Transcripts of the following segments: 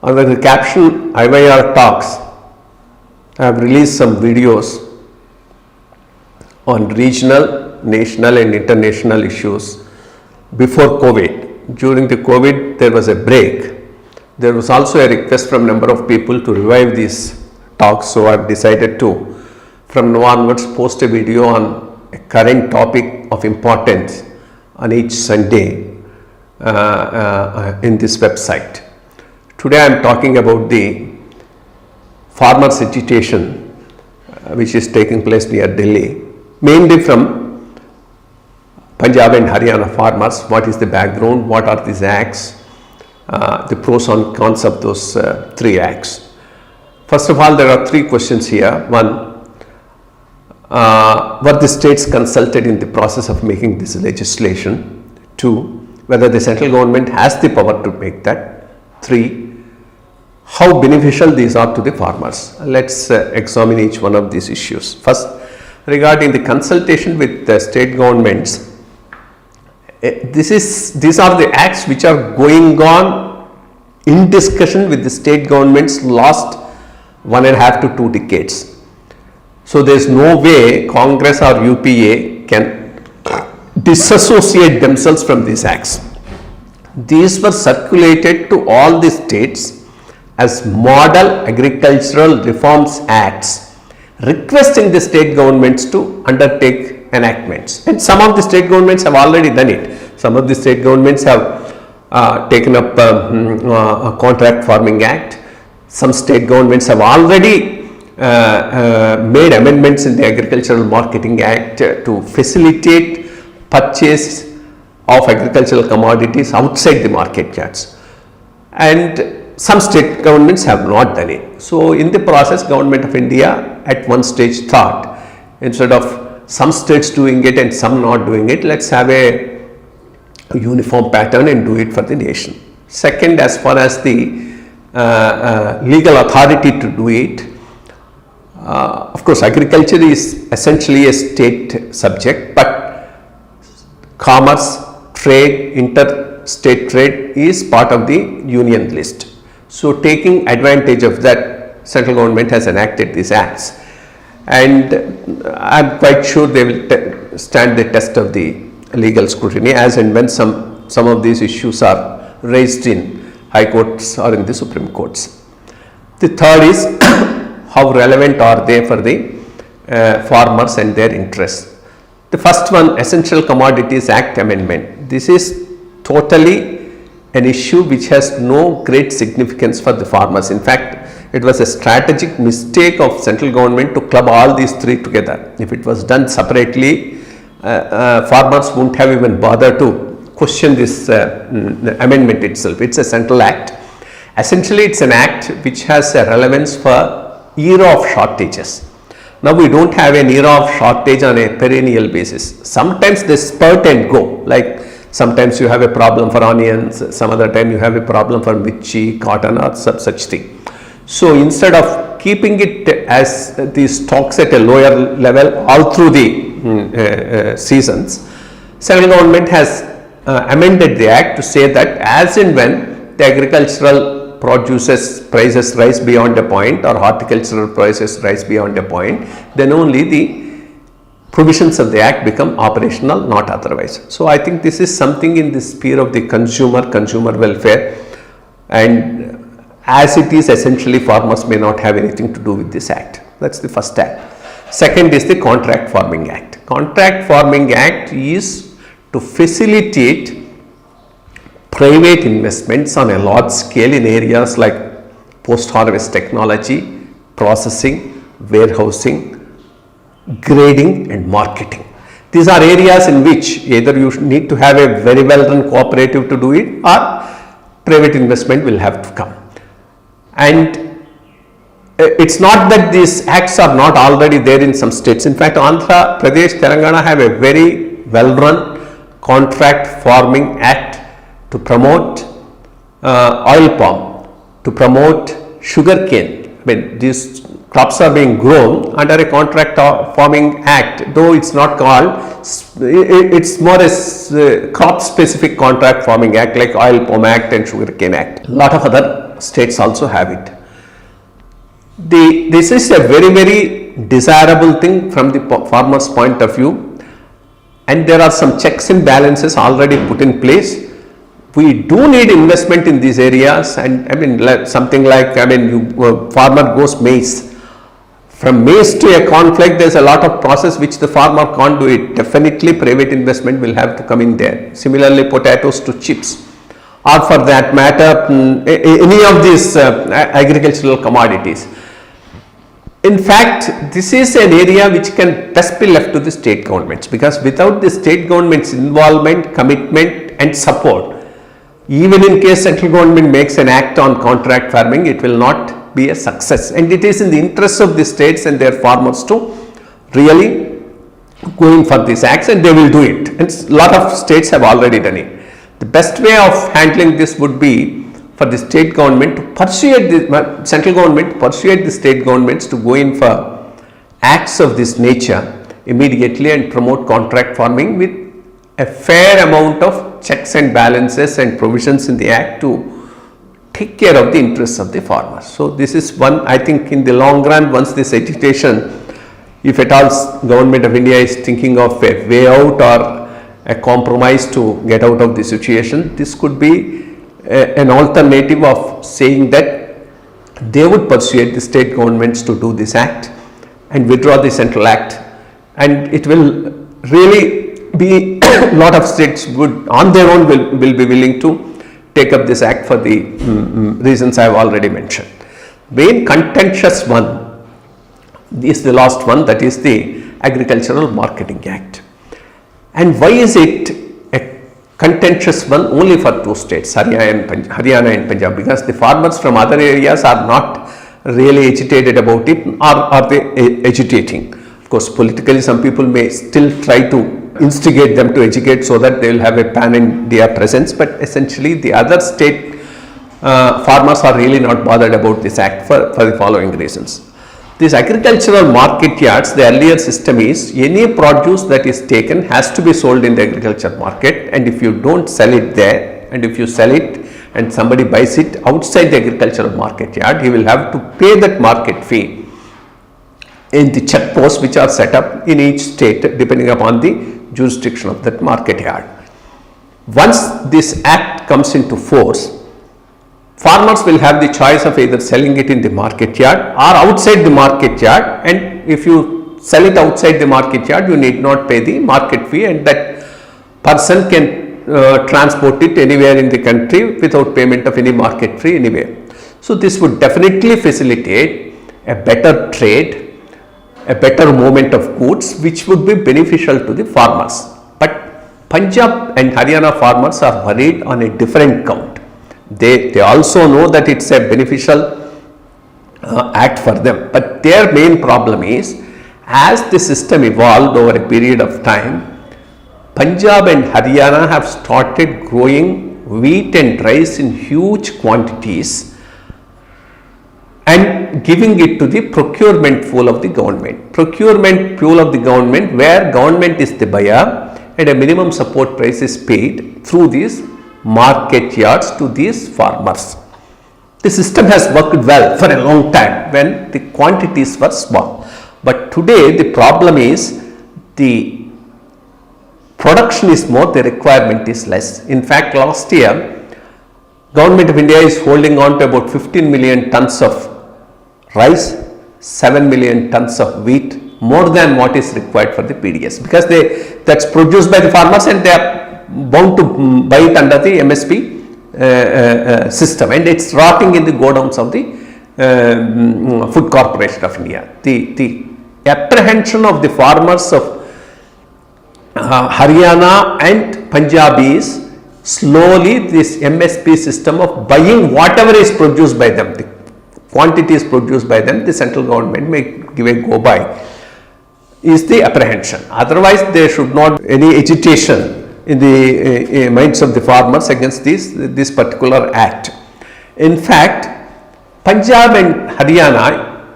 Under the caption IYR Talks, I have released some videos on regional, national and international issues before COVID. During the COVID, there was a break. There was also a request from a number of people to revive these talks, so I have decided to, from now onwards, post a video on a current topic of importance on each Sunday in this website. Today I am talking about the farmers' agitation which is taking place near Delhi, mainly from Punjab and Haryana farmers. What is the background, what are these acts, the pros and cons of those three acts. First of all, there are three questions here. One, were the states consulted in the process of making this legislation? Two, whether the central government has the power to make that. Three, how beneficial these are to the farmers. Let's examine each one of these issues. First, regarding the consultation with the state governments, these are the acts which are going on in discussion with the state governments last 1.5 to 2 decades. So there is no way Congress or UPA can disassociate themselves from these acts. These were circulated to all the states as model agricultural reforms acts, requesting the state governments to undertake enactments. And some of the state governments have already done it. Some of the state governments have taken up a contract farming act. Some state governments have already made amendments in the Agricultural Marketing Act to facilitate purchase of agricultural commodities outside the market yards. And some state governments have not done it. So in the process, Government of India at one stage thought, instead of some states doing it and some not doing it, let's have a uniform pattern and do it for the nation. Second, as far as the legal authority to do it, of course agriculture is essentially a state subject, but commerce, trade, interstate trade is part of the union list. So taking advantage of that, central government has enacted these acts, and I am quite sure they will stand the test of the legal scrutiny as and when some of these issues are raised in high courts or in the Supreme Courts. The third is how relevant are they for the farmers and their interests. The first one, Essential Commodities Act amendment. This is totally an issue which has no great significance for the farmers. In fact, it was a strategic mistake of central government to club all these three together. If it was done separately, farmers wouldn't have even bothered to question this amendment itself. It's a central act. Essentially, it's an act which has a relevance for era of shortages. Now we don't have an era of shortage on a perennial basis. Sometimes they spurt and go, like sometimes you have a problem for onions, some other time you have a problem for mirchi, cotton or such thing. So instead of keeping it as these stocks at a lower level all through the seasons, central government has amended the act to say that as and when the agricultural produces prices rise beyond a point or horticultural prices rise beyond a point, then only the provisions of the act become operational, not otherwise. So I think this is something in the sphere of the consumer welfare, and as it is essentially farmers may not have anything to do with this act. That's the first act. Second is the Contract Farming Act. Contract Farming Act is to facilitate private investments on a large scale in areas like post-harvest technology, processing, warehousing, grading and marketing. These are areas in which either you need to have a very well run cooperative to do it, or private investment will have to come. And it's not that these acts are not already there in some states. In fact, Andhra Pradesh, Telangana have a very well run Contract Farming Act to promote oil palm, to promote sugar cane. I mean, these crops are being grown under a Contract Farming Act, though it's not called, it's more as crop specific Contract Farming Act like Oil Palm Act and Sugar Cane Act. A lot of other states also have it. This is a very desirable thing from the farmer's point of view, and there are some checks and balances already put in place. We do need investment in these areas, and I mean something like, farmer goes maize. From maize to a cornflake, there is a lot of process which the farmer can't do it. Definitely private investment will have to come in there. Similarly, potatoes to chips, or for that matter any of these agricultural commodities. In fact, this is an area which can best be left to the state governments, because without the state government's involvement, commitment and support, even in case central government makes an act on contract farming, it will not be a success, and it is in the interest of the states and their farmers to really go in for these acts, and they will do it, and a lot of states have already done it. The best way of handling this would be for the state government to persuade the central government to persuade the state governments to go in for acts of this nature immediately and promote contract farming with a fair amount of checks and balances and provisions in the act to take care of the interests of the farmers. So this is one, I think in the long run, once this agitation, if at all government of India is thinking of a way out or a compromise to get out of the situation, this could be an alternative of saying that they would persuade the state governments to do this act and withdraw the central act, and it will really be a lot of states would on their own will be willing to take up this act for the reasons I have already mentioned. Main contentious one is the last one, that is the Agricultural Marketing Act. And why is it a contentious one only for two states, Haryana and Punjab? Because the farmers from other areas are not really agitated about it, or are they agitating? Of course, politically some people may still try to instigate them to educate so that they will have a pan-India presence, but essentially the other state farmers are really not bothered about this act for the following reasons. These agricultural market yards, the earlier system is any produce that is taken has to be sold in the agriculture market, and if you don't sell it there, and if you sell it and somebody buys it outside the agricultural market yard, he will have to pay that market fee in the check posts which are set up in each state depending upon the jurisdiction of that market yard. Once this act comes into force, farmers will have the choice of either selling it in the market yard or outside the market yard, and if you sell it outside the market yard, you need not pay the market fee, and that person can transport it anywhere in the country without payment of any market fee anywhere. So this would definitely facilitate a better trade, a better movement of goods, which would be beneficial to the farmers. But Punjab and Haryana farmers are worried on a different count. They also know that it's a beneficial act for them, but their main problem is, as the system evolved over a period of time, Punjab and Haryana have started growing wheat and rice in huge quantities and giving it to the procurement pool of the government. Procurement pool of the government, where government is the buyer and a minimum support price is paid through these market yards to these farmers. The system has worked well for a long time when the quantities were small, but today the problem is the production is more, the requirement is less. In fact, last year Government of India is holding on to about 15 million tons of rice, 7 million tons of wheat, more than what is required for the PDS, because that's produced by the farmers and they are bound to buy it under the MSP system, and it's rotting in the godowns of the Food Corporation of India. The apprehension of the farmers of Haryana and Punjab is slowly this MSP system of buying whatever is produced by them, the quantity is produced by them, the central government may give a go by, is the apprehension. Otherwise, there should not be any agitation in the minds of the farmers against this particular act. In fact, Punjab and Haryana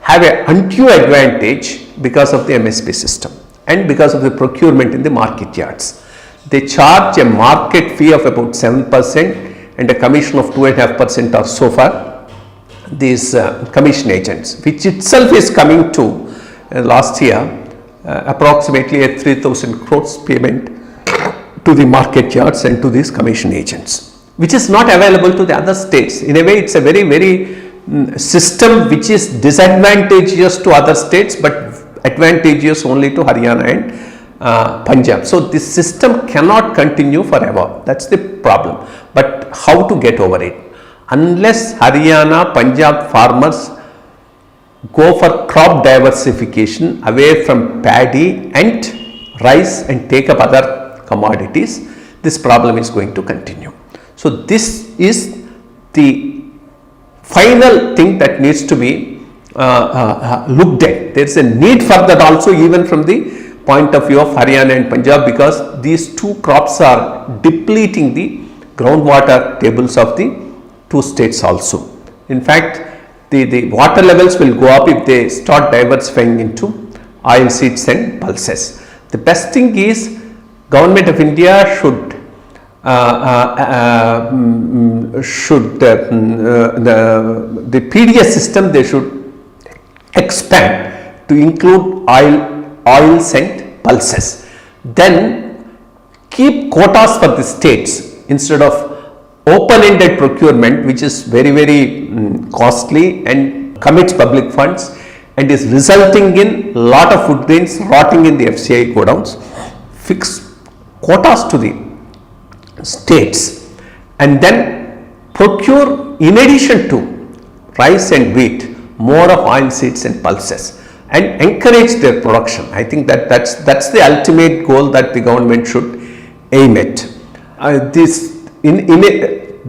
have an undue advantage because of the MSP system and because of the procurement in the market yards. They charge a market fee of about 7%, and a commission of 2.5% are so far these commission agents, which itself is coming to last year approximately a 3,000 crores payment to the market yards and to these commission agents, which is not available to the other states. In a way, it's a very, very system which is disadvantageous to other states but advantageous only to Haryana and Punjab. So this system cannot continue forever. That's the problem. But how to get over it? Unless Haryana, Punjab farmers go for crop diversification away from paddy and rice and take up other commodities, this problem is going to continue. So this is the final thing that needs to be looked at. There is a need for that also, even from the point of view of Haryana and Punjab, because these two crops are depleting the groundwater tables of the two states also. In fact, the water levels will go up if they start diversifying into oil seeds and pulses. The best thing is Government of India should the PDS system, they should expand to include oils and pulses. Then keep quotas for the states instead of open-ended procurement, which is very, very costly and commits public funds and is resulting in lot of food grains rotting in the FCI godowns. Fix quotas to the states and then procure, in addition to rice and wheat, more of oil seeds and pulses and encourage their production. I think that's the ultimate goal that the government should aim at.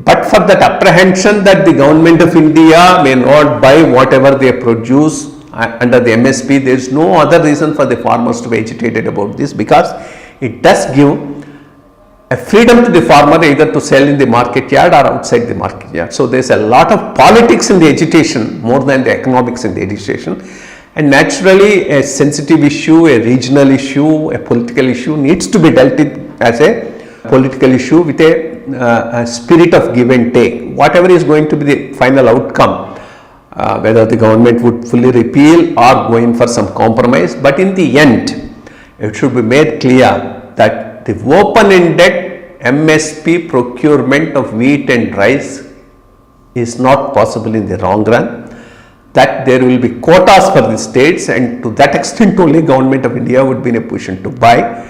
But for that apprehension that the Government of India may not buy whatever they produce under the MSP, there is no other reason for the farmers to be agitated about this, because it does give a freedom to the farmer either to sell in the market yard or outside the market yard. So there is a lot of politics in the agitation more than the economics in the agitation, and naturally a sensitive issue, a regional issue, a political issue needs to be dealt with as a political issue with a spirit of give and take. Whatever is going to be the final outcome, whether the government would fully repeal or go in for some compromise, but in the end it should be made clear that the open-ended MSP procurement of wheat and rice is not possible in the long run, that there will be quotas for the states, and to that extent only Government of India would be in a position to buy.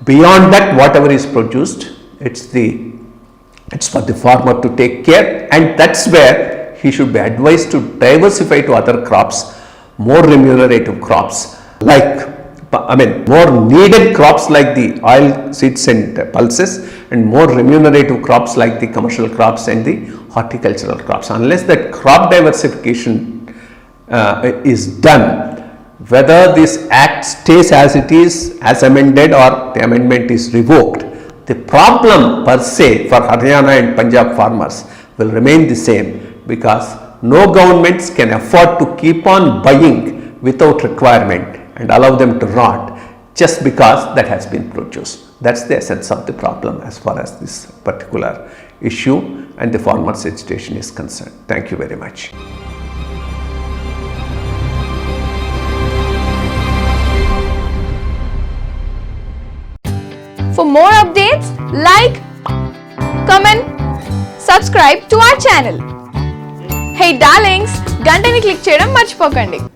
Beyond that, whatever is produced, it's for the farmer to take care, and that's where he should be advised to diversify to other crops, more remunerative crops, more needed crops like the oil seeds and pulses, and more remunerative crops like the commercial crops and the horticultural crops. Unless that crop diversification is done, whether this act stays as it is, as amended, or the amendment is revoked, the problem per se for Haryana and Punjab farmers will remain the same, because no governments can afford to keep on buying without requirement and allow them to rot just because that has been produced. That's the essence of the problem as far as this particular issue and the farmers' agitation is concerned. Thank you very much. For more updates, like, comment, subscribe to our channel. Hey darlings, గంటని click చేయడం మర్చిపోకండి.